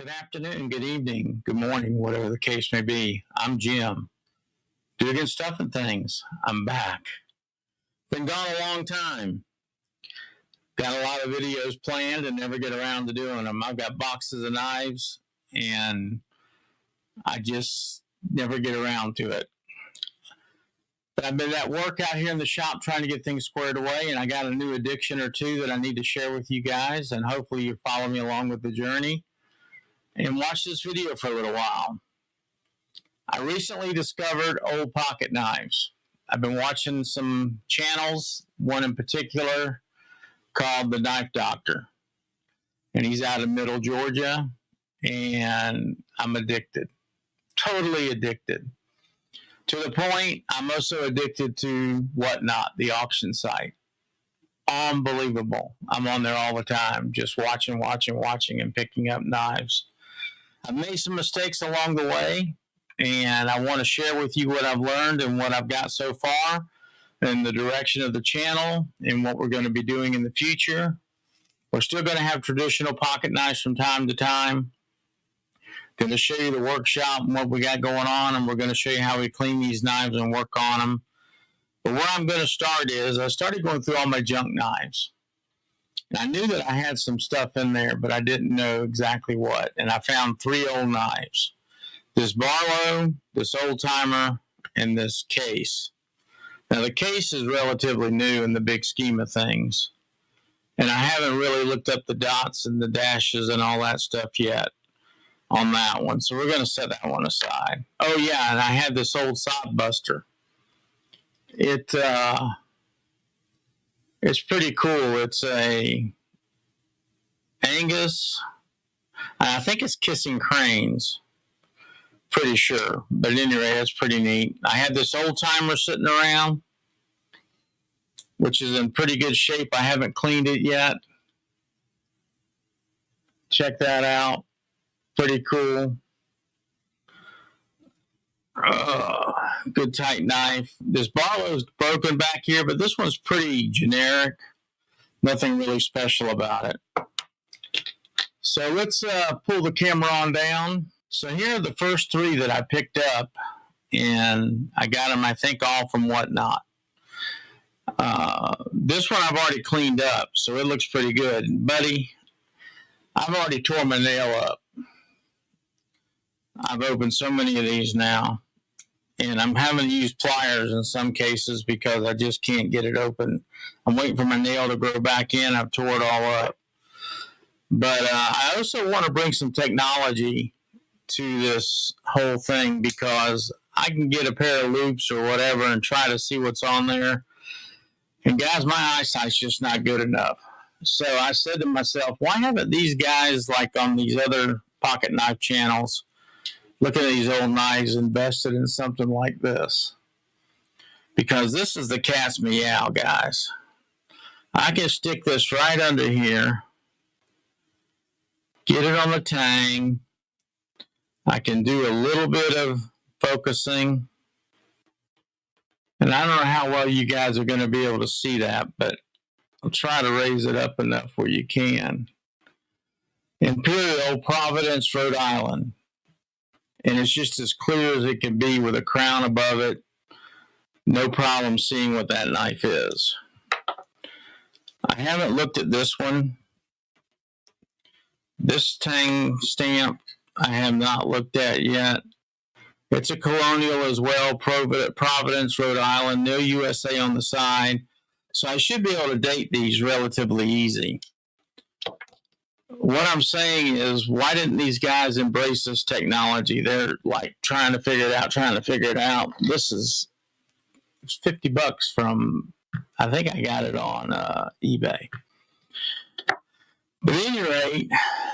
Good afternoon, good evening, good morning, whatever the case may be. I'm Jim. Dugan Stuff and Things. I'm back. Been gone a long time. Got a lot of videos planned and never get around to doing them. I've got boxes of knives and I just never get around to it. But I've been at work out here in the shop trying to get things squared away, and I got a new addiction or two that I need to share with you guys, and hopefully you follow me along with the journey and watch this video for a little while. I recently discovered old pocket knives. I've been watching some channels, one in particular called The Knife Doctor. And he's out of Middle Georgia, and I'm addicted. Totally addicted. To the point, I'm also addicted to Whatnot, the auction site. Unbelievable. I'm on there all the time, just watching, and picking up knives. I've made some mistakes along the way, and I want to share with you what I've learned and what I've got so far and the direction of the channel and what we're going to be doing in the future. We're still going to have traditional pocket knives from time to time. Going to show you the workshop and what we got going on, and we're going to show you how we clean these knives and work on them. But where I'm going to start is I started going through all my junk knives. I knew that I had some stuff in there, but I didn't know exactly what. And I found 3 old knives. This Barlow, this old timer, and this case. Now the case is relatively new in the big scheme of things. And I haven't really looked up the dots and the dashes and all that stuff yet on that one. So we're going to set that one aside. Oh yeah, and I had this old sod buster. It's pretty cool. It's a Angus. I think it's Kissing Cranes. Pretty sure. But at any rate, that's pretty neat. I had this old timer sitting around, which is in pretty good shape. I haven't cleaned it yet. Check that out. Pretty cool. Good tight knife. This Barlow's broken back here, but this one's pretty generic. Nothing really special about it. So let's pull the camera on down. So here are the first 3 that I picked up, and I got them, I think, all from Whatnot. This one I've already cleaned up, so it looks pretty good. Buddy, I've already tore my nail up. I've opened so many of these now. And I'm having to use pliers in some cases because I just can't get it open. I'm waiting for my nail to grow back in. I've tore it all up. But I also want to bring some technology to this whole thing because I can get a pair of loops or whatever and try to see what's on there. And guys, my eyesight's just not good enough. So I said to myself, why haven't these guys, like on these other pocket knife channels, looking at these old knives, invested in something like this? Because this is the cat's meow, guys. I can stick this right under here, get it on the tang. I can do a little bit of focusing. And I don't know how well you guys are going to be able to see that, but I'll try to raise it up enough where you can. Imperial, Providence, Rhode Island. And it's just as clear as it can be with a crown above it. No problem seeing what that knife is. I haven't looked at this one. This tang stamp I have not looked at yet. It's a colonial as well, Providence, Rhode Island, no USA on the side. So I should be able to date these relatively easy. What I'm saying is, why didn't these guys embrace this technology? They're like trying to figure it out. This is $50 from, I think I got it on eBay. But at any rate,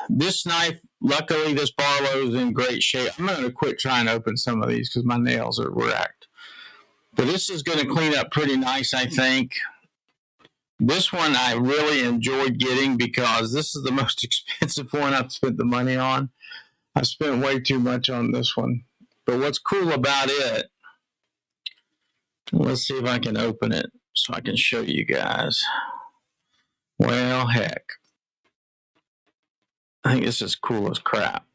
this knife, luckily this Barlow is in great shape. I'm going to quit trying to open some of these because my nails are wrecked. But this is going to clean up pretty nice, I think. This one I really enjoyed getting because this is the most expensive one I've spent the money on. I spent way too much on this one. But what's cool about it, let's see if I can open it so I can show you guys. Well, heck. I think this is cool as crap.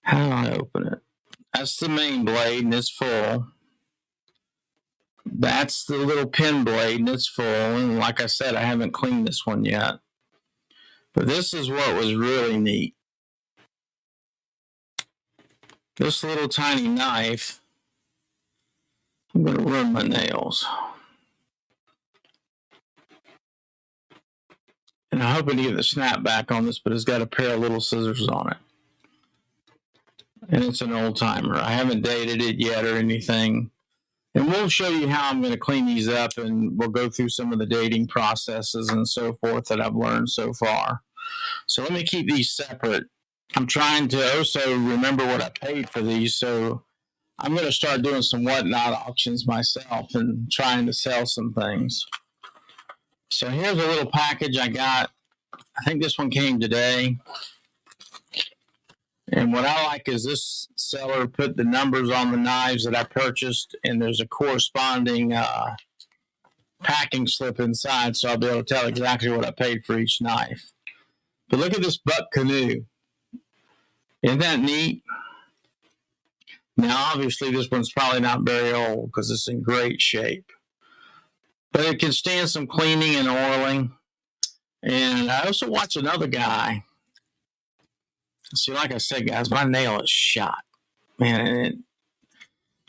How do I open it? That's the main blade, and it's full. That's the little pin blade, and it's full. And like I said, I haven't cleaned this one yet. But this is what was really neat. This little tiny knife, I'm going to ruin my nails. And I'm hoping to get the snap back on this, but it's got a pair of little scissors on it. And it's an old timer. I haven't dated it yet or anything. And we'll show you how I'm going to clean these up, and we'll go through some of the dating processes and so forth that I've learned so far. So let me keep these separate. I'm trying to also remember what I paid for these, so I'm going to start doing some whatnot auctions myself and trying to sell some things. So here's a little package I got. I think this one came today. And what I like is this seller put the numbers on the knives that I purchased, and there's a corresponding packing slip inside, so I'll be able to tell exactly what I paid for each knife. But look at this buck canoe. Isn't that neat? Now, obviously, this one's probably not very old because it's in great shape. But it can stand some cleaning and oiling. And I also watched another guy. See, like I said, guys, my nail is shot. Man,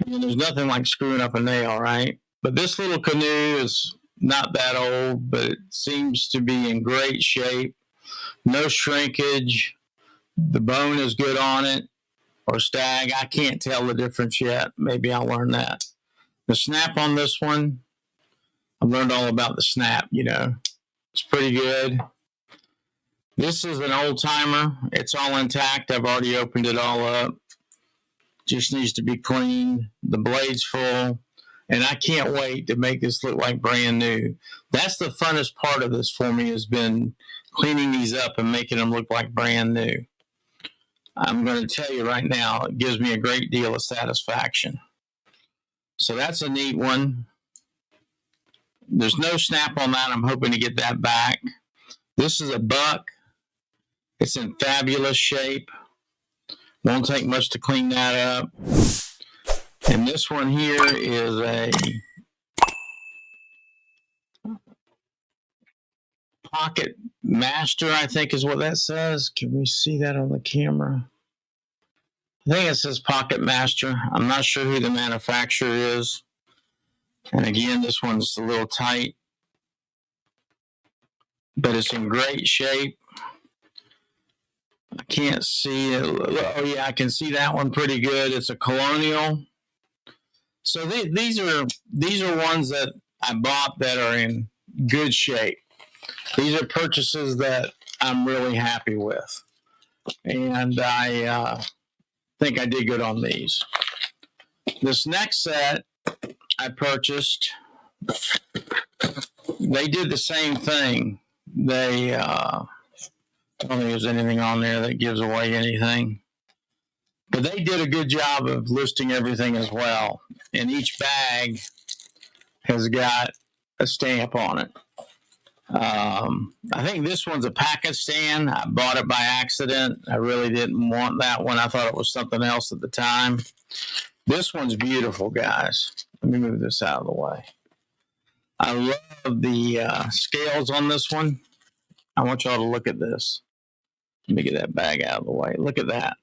there's nothing like screwing up a nail, right? But this little canoe is not that old, but it seems to be in great shape. No shrinkage. The bone is good on it, or stag. I can't tell the difference yet. Maybe I'll learn that. The snap on this one, I've learned all about the snap, you know. It's pretty good. This is an old timer. It's all intact. I've already opened it all up. Just needs to be cleaned. The blade's full. And I can't wait to make this look like brand new. That's the funnest part of this for me, has been cleaning these up and making them look like brand new. I'm going to tell you right now, it gives me a great deal of satisfaction. So that's a neat one. There's no snap on that. I'm hoping to get that back. This is a buck. It's in fabulous shape. Won't take much to clean that up. And this one here is a Pocket Master, I think is what that says. Can we see that on the camera? I think it says Pocket Master. I'm not sure who the manufacturer is. And again, this one's a little tight, but it's in great shape. I can't see it. Oh, yeah, I can see that one pretty good. It's a Colonial. So these are ones that I bought that are in good shape. These are purchases that I'm really happy with. And I think I did good on these. This next set I purchased, they did the same thing. They, I don't think there's anything on there that gives away anything. But they did a good job of listing everything as well. And each bag has got a stamp on it. I think this one's a Pakistan. I bought it by accident. I really didn't want that one. I thought it was something else at the time. This one's beautiful, guys. Let me move this out of the way. I love the scales on this one. I want y'all to look at this. Let me get that bag out of the way. Look at that.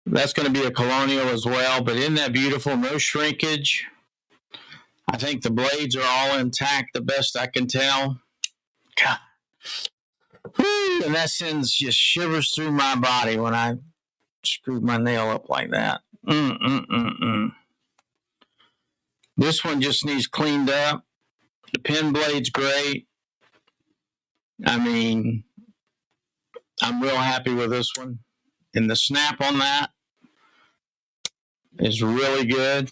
That's going to be a Colonial as well, but isn't that beautiful? No shrinkage. I think the blades are all intact, the best I can tell. God. Woo, and that sends just shivers through my body when I screwed my nail up like that. This one just needs cleaned up. The pin blade's great. I mean, I'm real happy with this one. And the snap on that is really good.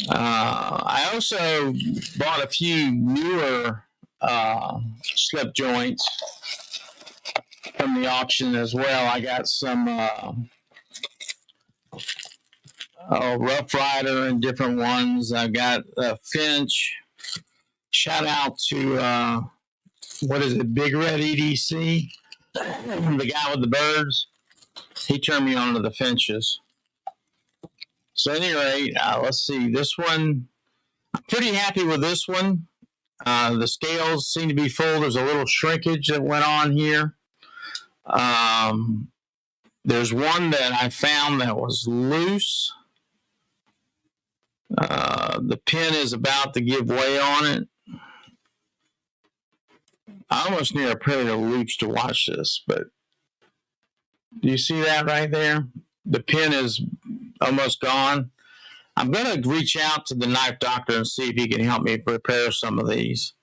I also bought a few newer slip joints from the auction as well. I got some Rough Rider and different ones. I got Finch. Shout out to, what is it, Big Red EDC, the guy with the birds. he turned me on to the finches. So at any rate, let's see. This one, I'm pretty happy with this one. The scales seem to be full. There's a little shrinkage that went on here. There's one that I found that was loose. The pin is about to give way on it. I almost need a pair of loops to watch this, but do you see that right there? The pin is almost gone. I'm going to reach out to the knife doctor and see if he can help me repair some of these.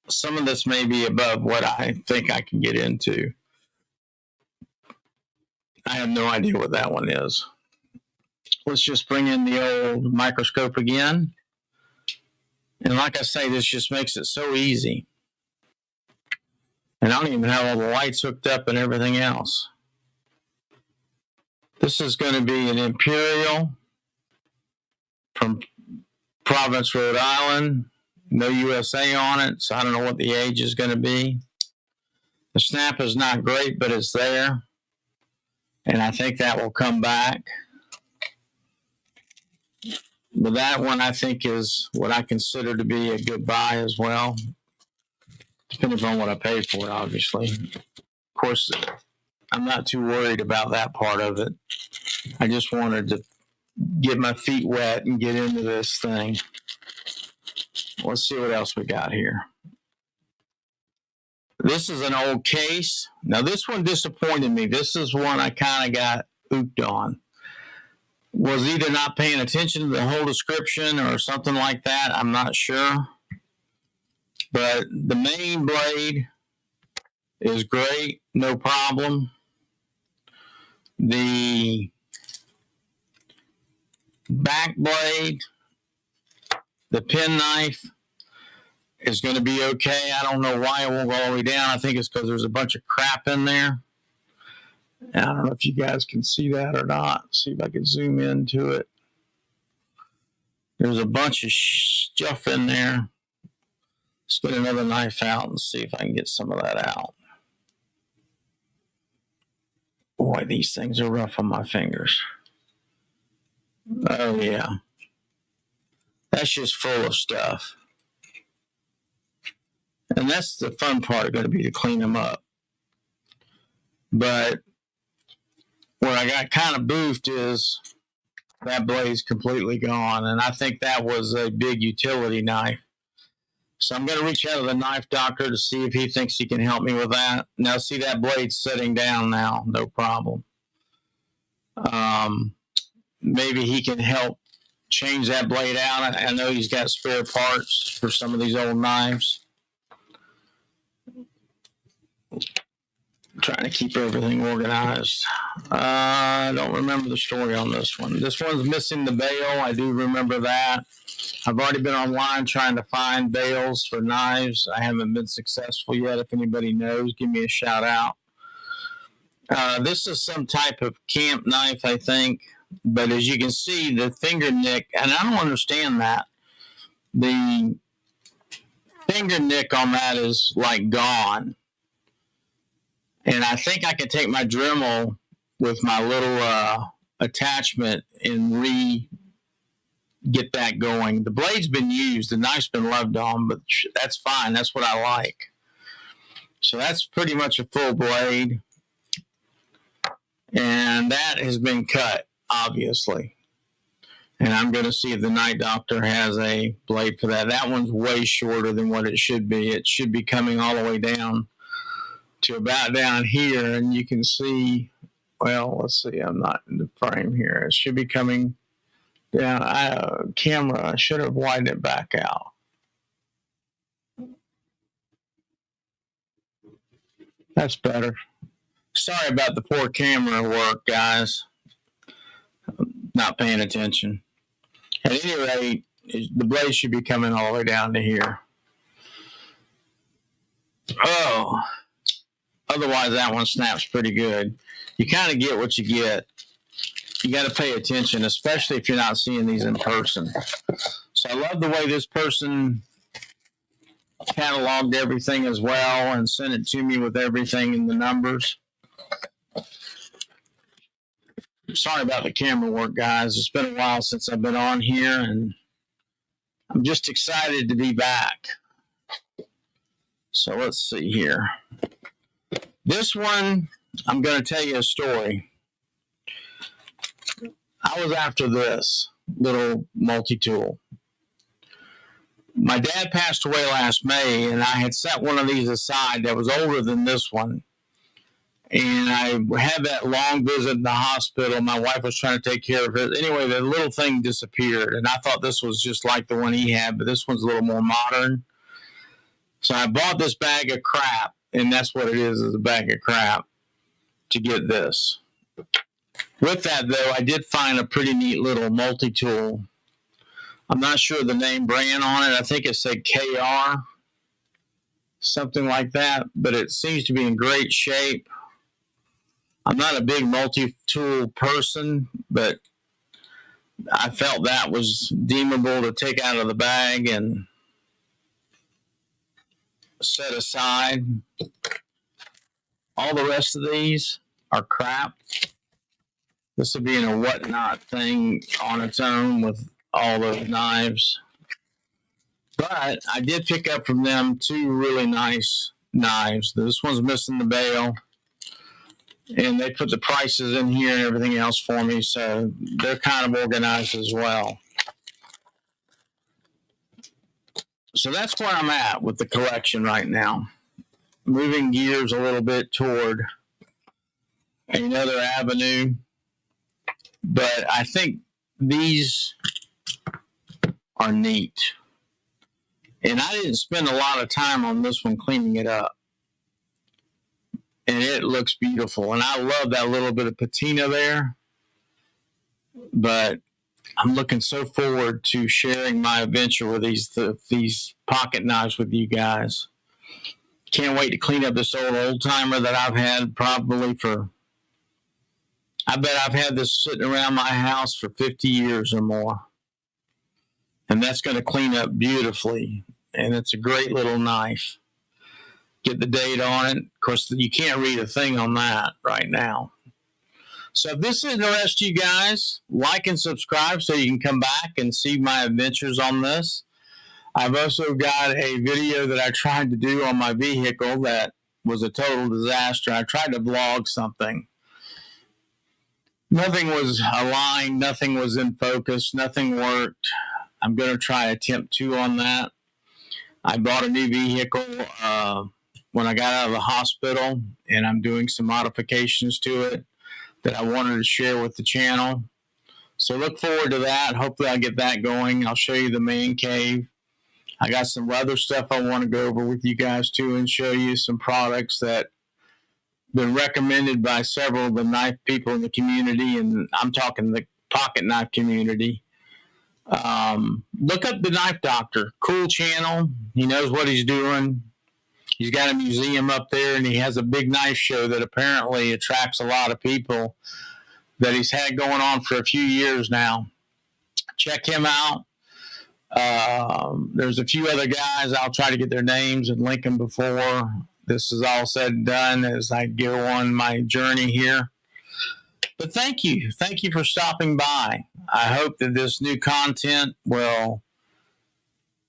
Some of this may be above what I think I can get into. I have no idea what that one is. Let's just bring in the old microscope again. And like I say, this just makes it so easy. And I don't even have all the lights hooked up and everything else. This is going to be an Imperial from Providence, Rhode Island. No USA on it, so I don't know what the age is going to be. The snap is not great, but it's there. And I think that will come back. But that one I think is what I consider to be a good buy as well. Depending on what I paid for it, obviously. Of course, I'm not too worried about that part of it. I just wanted to get my feet wet and get into this thing. Let's see what else we got here. This is an old case. Now, this one disappointed me. This is one I kind of got ooped on. Was either not paying attention to the whole description or something like that. I'm not sure. But the main blade is great. No problem. The back blade, the penknife is going to be okay. I don't know why it won't go all the way down. I think it's because there's a bunch of crap in there. And I don't know if you guys can see that or not. See if I can zoom into it. There's a bunch of stuff in there. Let's get another knife out and see if I can get some of that out. Boy, these things are rough on my fingers. Oh, yeah. That's just full of stuff. And that's the fun part, going to be to clean them up. But where I got kind of boofed is that blade's completely gone. And I think that was a big utility knife. So I'm going to reach out to the knife doctor to see if he thinks he can help me with that. Now, see, that blade's sitting down now. No problem. Maybe he can help change that blade out. I know he's got spare parts for some of these old knives. Trying to keep everything organized. I don't remember the story on this one. This one's missing the bail. I do remember that. I've already been online trying to find bails for knives. I haven't been successful yet. If anybody knows, give me a shout out. This is some type of camp knife, I think. But as you can see, the finger nick, and I don't understand that. The finger nick on that is like gone. And I think I can take my Dremel with my little attachment and get that going. The blade's been used. The knife's been loved on, but that's fine. That's what I like. So that's pretty much a full blade. And that has been cut, obviously. And I'm going to see if the knife doctor has a blade for that. That one's way shorter than what it should be. It should be coming all the way down to about down here, and you can see, well, let's see, I'm not in the frame here. It should be coming down. Camera, I should have widened it back out. That's better. Sorry about the poor camera work, guys. I'm not paying attention. At any rate, the blade should be coming all the way down to here. Oh. Otherwise, that one snaps pretty good. You kind of get what you get. You got to pay attention, especially if you're not seeing these in person. So I love the way this person cataloged everything as well and sent it to me with everything in the numbers. Sorry about the camera work, guys. It's been a while since I've been on here, and I'm just excited to be back. So let's see here. This one, I'm going to tell you a story. I was after this little multi-tool. My dad passed away last May, and I had set one of these aside that was older than this one. And I had that long visit in the hospital. My wife was trying to take care of it. Anyway, the little thing disappeared, and I thought this was just like the one he had, but this one's a little more modern. So I bought this bag of crap, and that's what it is a bag of crap, to get this. With that, though, I did find a pretty neat little multi-tool. I'm not sure the name brand on it. I think it said KR, something like that, but it seems to be in great shape. I'm not a big multi-tool person, but I felt that was deemable to take out of the bag and set aside. All the rest of these are crap. This will be in a whatnot thing on its own with all those knives. But I did pick up from them 2 really nice knives. This one's missing the bail. And they put the prices in here and everything else for me, so they're kind of organized as well. So that's where I'm at with the collection right now. Moving gears a little bit toward another avenue. But I think these are neat. And I didn't spend a lot of time on this one cleaning it up. And it looks beautiful. And I love that little bit of patina there. But I'm looking so forward to sharing my adventure with these pocket knives with you guys. Can't wait to clean up this old timer that I've had probably for, I bet I've had this sitting around my house for 50 years or more. And that's going to clean up beautifully. And it's a great little knife. Get the date on it. Of course, you can't read a thing on that right now. So if this interests you guys, like and subscribe so you can come back and see my adventures on this. I've also got a video that I tried to do on my vehicle that was a total disaster. I tried to vlog something. Nothing was aligned. Nothing was in focus. Nothing worked. I'm going to try attempt 2 on that. I bought a new vehicle when I got out of the hospital, and I'm doing some modifications to it that I wanted to share with the channel. So look forward to that. Hopefully I'll get that going. I'll show you the man cave. I got some other stuff I want to go over with you guys too and show you some products that been recommended by several of the knife people in the community, and I'm talking the pocket knife community. Look up the Knife Doctor. Cool channel. He knows what he's doing. He's got a museum up there, and he has a big knife show that apparently attracts a lot of people that he's had going on for a few years now. Check him out. There's a few other guys. I'll try to get their names and link them before this is all said and done as I go on my journey here. But thank you. Thank you for stopping by. I hope that this new content will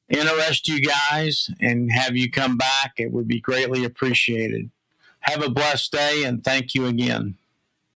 interest you guys and have you come back. It would be greatly appreciated. Have a blessed day, and thank you again.